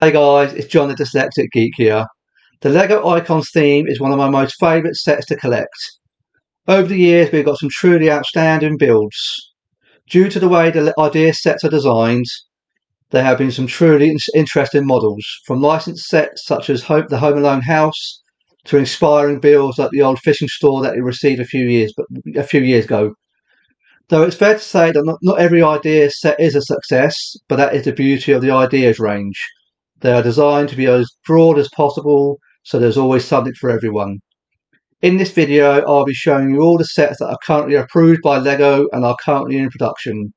Hey guys, it's John the Dyslexic Geek here. The Lego Icons theme is one of my most favourite sets to collect. Over the years we've got some truly outstanding builds. Due to the way the idea sets are designed, there have been some truly interesting models, from licensed sets such as the Home Alone house to inspiring builds like the old fishing store that we received a few years ago. Though it's fair to say that not every idea set is a success, but that is the beauty of the ideas range. They are designed to be as broad as possible, so there's always something for everyone. In this video, I'll be showing you all the sets that are currently approved by LEGO and are currently in production.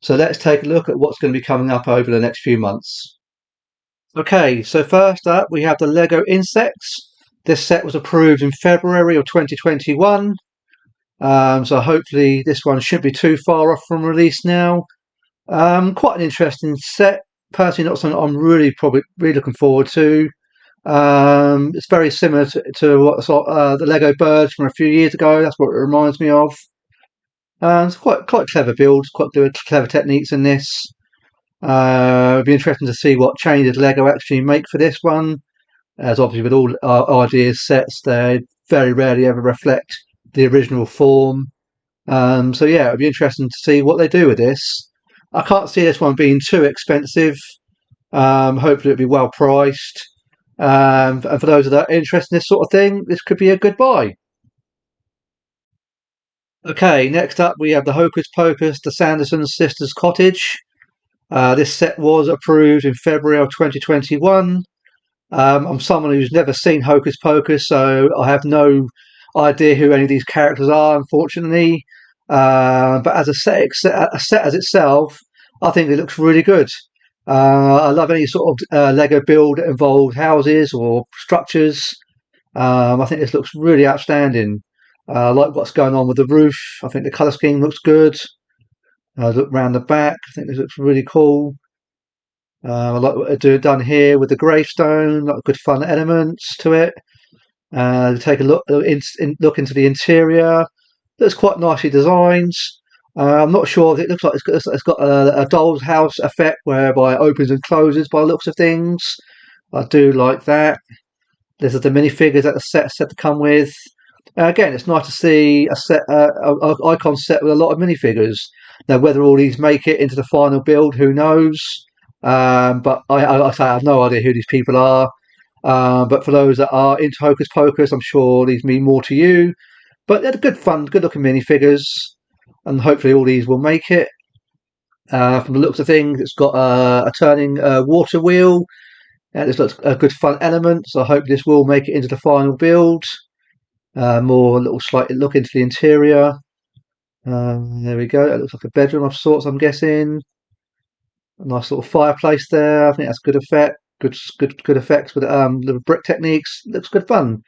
So let's take a look at what's going to be coming up over the next few months. Okay, so first up we have the LEGO Insects. This set was approved in February of 2021. So hopefully this one shouldn't be too far off from release now. Quite an interesting set. Personally, not something I'm really looking forward to. It's very similar to what the Lego birds from a few years ago. That's what it reminds me of. It's quite clever builds, quite clever techniques in this. It'd be interesting to see what changes Lego actually make for this one. As obviously with all ideas sets, they very rarely ever reflect the original form. So yeah, it'd be interesting to see what they do with this. I can't see this one being too expensive. Hopefully it'll be well priced. And for those that are interested in this sort of thing, this could be a good buy. Okay, next up we have the Hocus Pocus, the Sanderson Sisters Cottage. This set was approved in February of 2021. I'm someone who's never seen Hocus Pocus, so I have no idea who any of these characters are, unfortunately. But as a set as itself, I think it looks really good. I love any sort of Lego build that involves houses or structures. I think this looks really outstanding. I like what's going on with the roof. I think the colour scheme looks good. Look round the back. I think this looks really cool. I like what they're done here with the gravestone. Like good fun elements to it. Take a look into the interior. Looks quite nicely designed. I'm not sure if it looks like it's got a doll's house effect whereby it opens and closes by the looks of things. I do like that. This is the minifigures that the set said to come with. Again, it's nice to see a icon set with a lot of minifigures. Now, whether all these make it into the final build, who knows? But I say I have no idea who these people are. But for those that are into Hocus Pocus, I'm sure these mean more to you. But they're good fun, good looking minifigures, and hopefully all these will make it. From the looks of things, it's got a turning water wheel. This looks a good fun element, so I hope this will make it into the final build. More little slight look into the interior. There we go. It looks like a bedroom of sorts, I'm guessing. A nice little fireplace there. I think that's good effect. Good effects with the brick techniques. Looks good fun.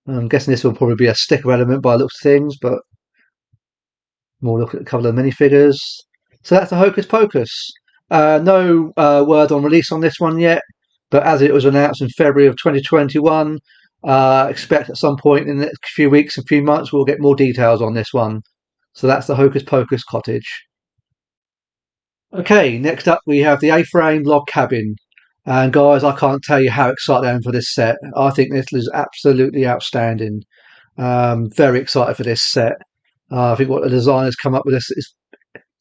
I'm guessing this will probably be a sticker element by the looks of things, but more look at a couple of minifigures. So that's the Hocus Pocus. No word on release on this one yet, but as it was announced in February of 2021, expect at some point in the next few weeks, a few months, we'll get more details on this one. So that's the Hocus Pocus cottage. Okay, next up we have the Aframe Log Cabin. And guys, I can't tell you how excited I am for this set. I think this is absolutely outstanding. Very excited for this set. I think what the designers come up with this is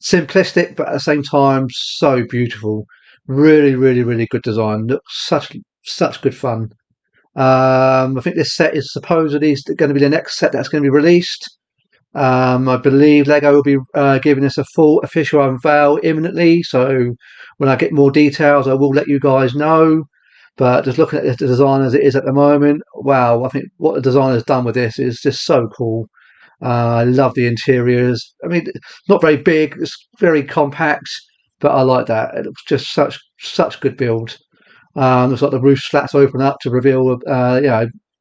simplistic, but at the same time so beautiful. Really good design. Looks such good fun. I think this set is supposedly going to be the next set that's going to be released. I believe Lego will be giving us a full official unveil imminently, so when I get more details I will let you guys know. But just looking at the design as it is at the moment, wow, I think what the designer's done with this is just so cool. I love the interiors. I mean, not very big, it's very compact, but I like that. It looks just such good build. Looks like the roof slats open up to reveal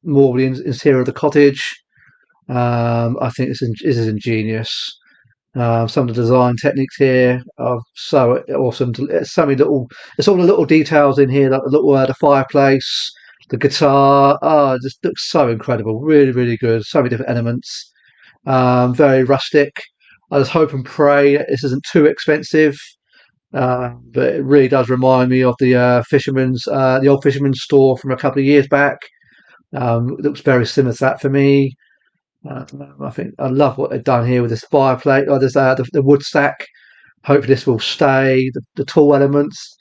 more of the interior of the cottage. I think this is ingenious. Some of the design techniques here are so awesome. It's all the little details in here, like the fireplace, the guitar. It just looks so incredible. Really good. So many different elements. Very rustic. I just hope and pray that this isn't too expensive. But it really does remind me of the old fisherman's store from a couple of years back. It looks very similar to that for me. Uh, I think I love what they've done here with this fireplace, or this the wood stack. Hopefully, this will stay. The tall elements.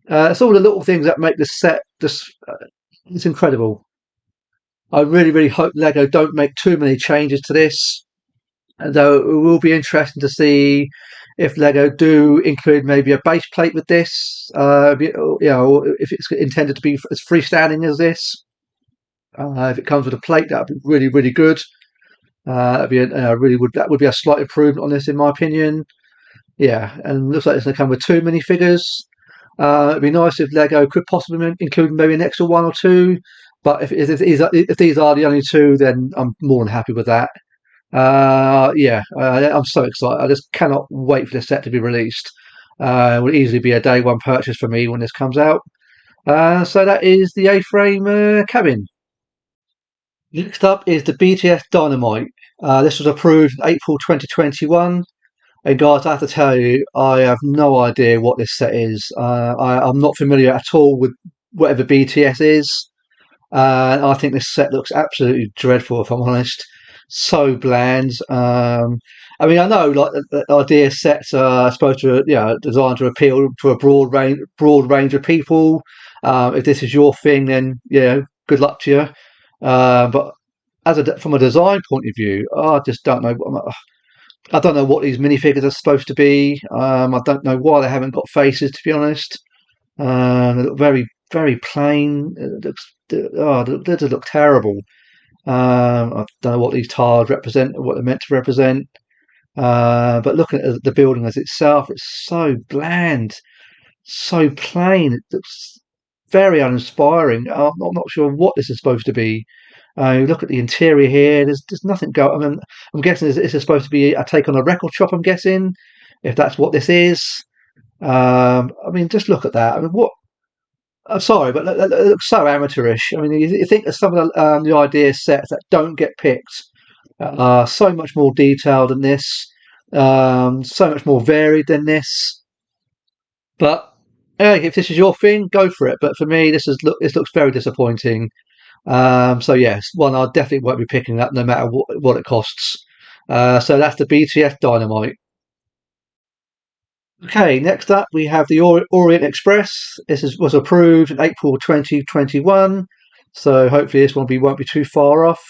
It's all the little things that make this set just. It's incredible. I really, really hope Lego don't make too many changes to this. Though it will be interesting to see if Lego do include maybe a base plate with this. If it's intended to be as freestanding as this. If it comes with a plate, that would be really, really good. That would be a slight improvement on this, in my opinion. Yeah, and looks like it's going to come with two minifigures. It'd be nice if Lego could possibly include maybe an extra one or two. But if these are the only two, then I'm more than happy with that. I'm so excited. I just cannot wait for this set to be released. It will easily be a day one purchase for me when this comes out. So that is the A-frame cabin. Next up is the BTS Dynamite. This was approved in April 2021. And guys, I have to tell you, I have no idea what this set is. I'm not familiar at all with whatever BTS is. I think this set looks absolutely dreadful, if I'm honest. So bland. I know like the idea sets are supposed to, designed to appeal to a broad range of people. If this is your thing, then good luck to you. But from a design point of view, I just don't know. I don't know what these minifigures are supposed to be. I don't know why they haven't got faces, to be honest. They look very, very plain. They just look terrible. I don't know what these tiles represent, what they're meant to represent. But looking at the building as itself, it's so bland, so plain. It looks very uninspiring. I'm not sure what this is supposed to be. You look at the interior here. There's nothing go. I mean, I'm guessing this is supposed to be a take on a record shop. I'm guessing, if that's what this is. Just look at that. I mean, what? I'm sorry, but it looks so amateurish. I mean, you think of some of the idea sets that don't get picked are so much more detailed than this, so much more varied than this. But if this is your thing, go for it. But for me, this looks very disappointing. So yes, one I definitely won't be picking up no matter what it costs. So that's the BTS Dynamite. Okay, next up we have the Orient Express. Was approved in April 2021, so hopefully this one won't be too far off.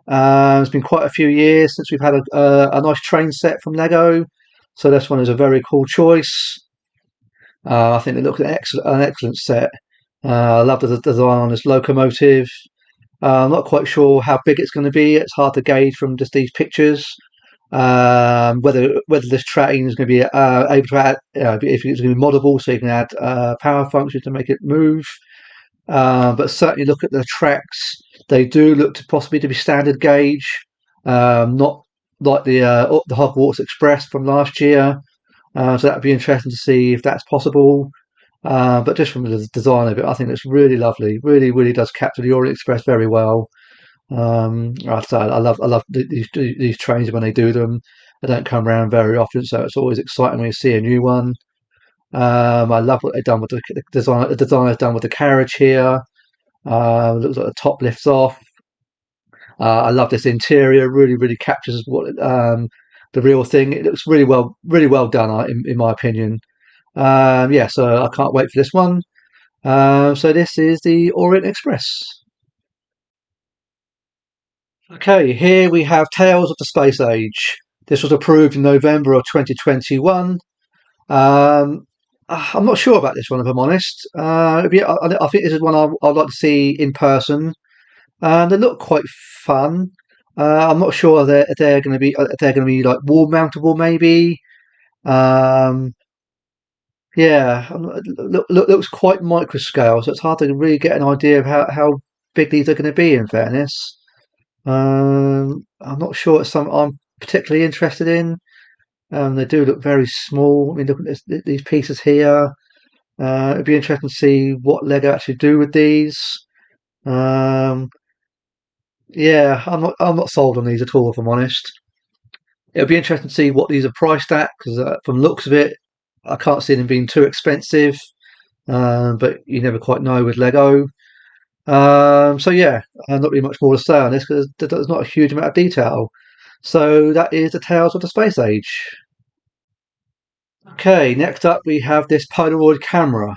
It's been quite a few years since we've had a nice train set from Lego, so this one is a very cool choice. I think it looks an excellent set. I love the design on this locomotive. I'm not quite sure how big it's going to be. It's hard to gauge from just these pictures. Whether this train is going to be able to add, if it's going to be moddable, so you can add power functions to make it move. But certainly look at the tracks; they do look to possibly to be standard gauge, not like the Hogwarts Express from last year. So that'd be interesting to see if that's possible. But just from the design of it, I think it's really lovely. Really, really does capture the Orient Express very well. I love these trains when they do them. They don't come around very often, so it's always exciting when you see a new one. I love what they've done with the design. The design is done with the carriage here. Looks like the top lifts off. I love this interior. Really, really captures the real thing. It looks really well done, in my opinion. So I can't wait for this one. So this is the Orient Express. Okay, here we have Tales of the Space Age. This was approved in November of 2021. I'm not sure about this one, if I'm honest. I think this is one I'd like to see in person. They look quite fun. I'm not sure if they're going to be like wall mountable, maybe. Um, yeah, looks quite micro scale, so it's hard to really get an idea of how big these are going to be. In fairness. I'm not sure it's something I'm particularly interested in. They do look very small. I mean, look at these pieces here. It'd be interesting to see what Lego actually do with these. Um, yeah, I'm not sold on these at all, if I'm honest. It'll be interesting to see what these are priced at, because from the looks of it, I can't see them being too expensive, but you never quite know with Lego. So yeah, not really much more to say on this because there's not a huge amount of detail. So that is the Tales of the Space Age. Okay, next up we have this Polaroid camera.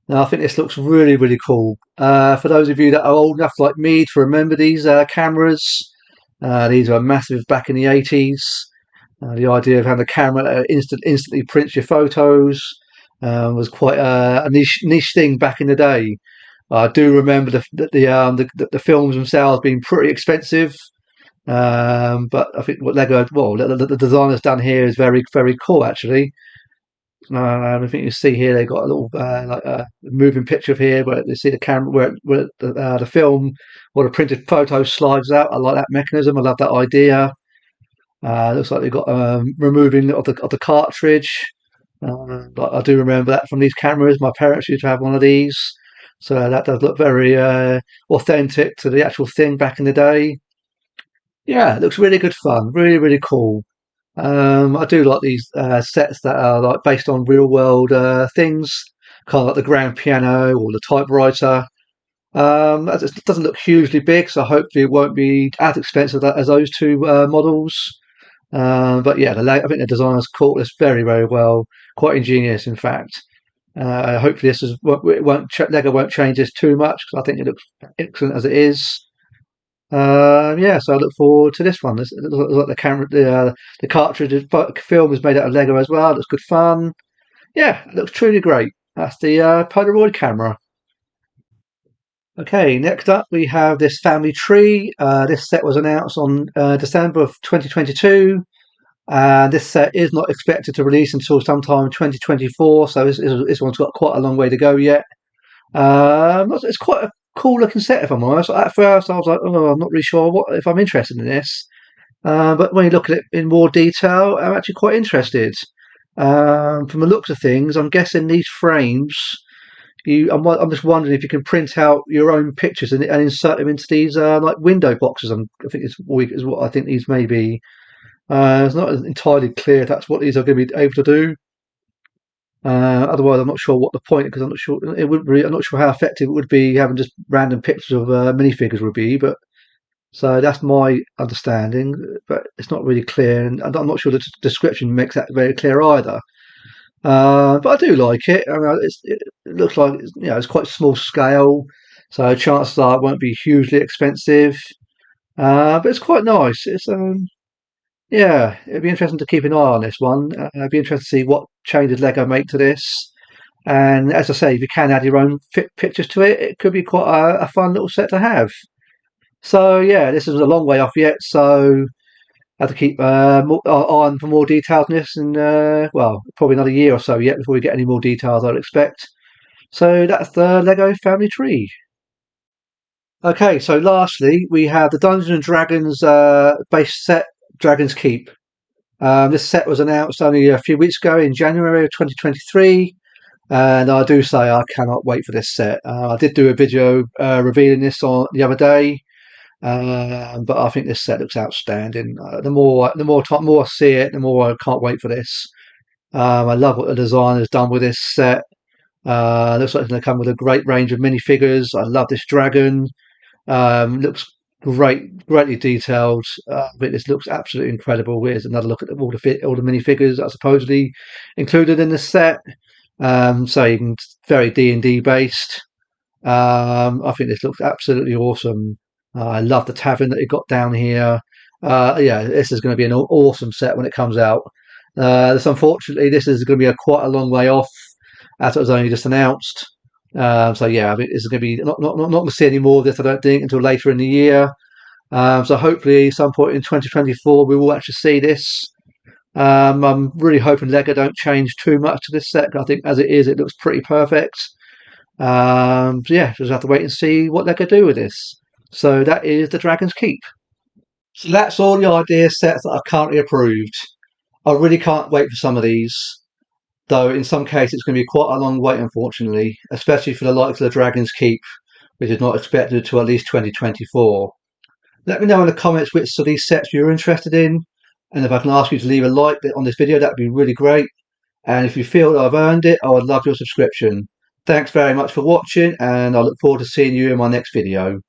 Now I think this looks really, really cool. For those of you that are old enough like me to remember these cameras, these were massive back in the 80s. The idea of having a camera that instantly prints your photos was quite a niche thing back in the day. I do remember the films themselves being pretty expensive, but I think what Lego, well, the design that's done here is very, very cool actually. I think you see here they got a little like a moving picture of here where you see the camera where the film or the printed photo slides out. I like that mechanism. I love that idea. Looks like they've got removing of the cartridge. But I do remember that from these cameras. My parents used to have one of these, so that does look very authentic to the actual thing back in the day. Yeah, it looks really good fun. Really, really cool. I do like these sets that are like based on real world things, kind of like the grand piano or the typewriter. It doesn't look hugely big, so hopefully it won't be as expensive as those two models. But yeah, I think the designer's caught this very, very well. Quite ingenious, in fact. Hopefully, Lego won't change this too much because I think it looks excellent as it is. Yeah, so I look forward to this one. It looks like the cartridge film is made out of Lego as well. It looks good fun. Yeah, it looks truly great. That's the Polaroid camera. Okay, next up we have this family tree. This set was announced on December of 2022. This set is not expected to release until sometime 2024, so this one's got quite a long way to go yet. It's quite a cool looking set, if I'm honest. At first, I was like, oh, I'm not really sure if I'm interested in this. But when you look at it in more detail, I'm actually quite interested. From the looks of things, I'm guessing these frames. I'm just wondering if you can print out your own pictures and insert them into these like window boxes. I think is what I think these may be. It's not entirely clear if that's what these are going to be able to do. Otherwise, I'm not sure what the point because I'm not sure it would be. I'm not sure how effective it would be having just random pictures of minifigures would be. But so that's my understanding, but it's not really clear, and I'm not sure the description makes that very clear either. But I do like it. I mean, it looks like it's quite small scale, so chances are it won't be hugely expensive. But it's quite nice. Yeah, it'd be interesting to keep an eye on this one. It'd be interesting to see what changes Lego make to this. And as I say, if you can add your own pictures to it, it could be quite a fun little set to have. So yeah, this is a long way off yet, so I have to keep on for more details on this, and well, probably another year or so yet before we get any more details, I'd expect. So that's the Lego family tree. Okay, so lastly, we have the Dungeons and Dragons base set, Dragon's Keep. This set was announced only a few weeks ago in January of 2023, and I do say I cannot wait for this set. I did do a video revealing this on the other day, but I think this set looks outstanding. The more I see it, the more I can't wait for this. I love what the design has done with this set. Looks like it's going to come with a great range of minifigures. I love this dragon. Looks greatly detailed. But this looks absolutely incredible. Here's another look at all the minifigures that are supposedly included in the set. So you can very D&D based. I think this looks absolutely awesome. I love the tavern that you got down here. Yeah, this is going to be an awesome set when it comes out. Unfortunately, this is going to be quite a long way off, as it was only just announced. So yeah, I mean, it's going to be not going to see any more of this, I don't think, until later in the year. So hopefully, some point in 2024, we will actually see this. I'm really hoping Lego don't change too much to this set. I think as it is, it looks pretty perfect. So yeah, just have to wait and see what they could do with this. So that is the Dragon's Keep. So that's all the idea sets that are currently approved. I really can't wait for some of these, though in some cases it's going to be quite a long wait, unfortunately, especially for the likes of the Dragon's Keep, which is not expected until at least 2024. Let me know in the comments which of these sets you're interested in, and if I can ask you to leave a like on this video, that would be really great. and if you feel that I've earned it, I would love your subscription. Thanks very much for watching, and I look forward to seeing you in my next video.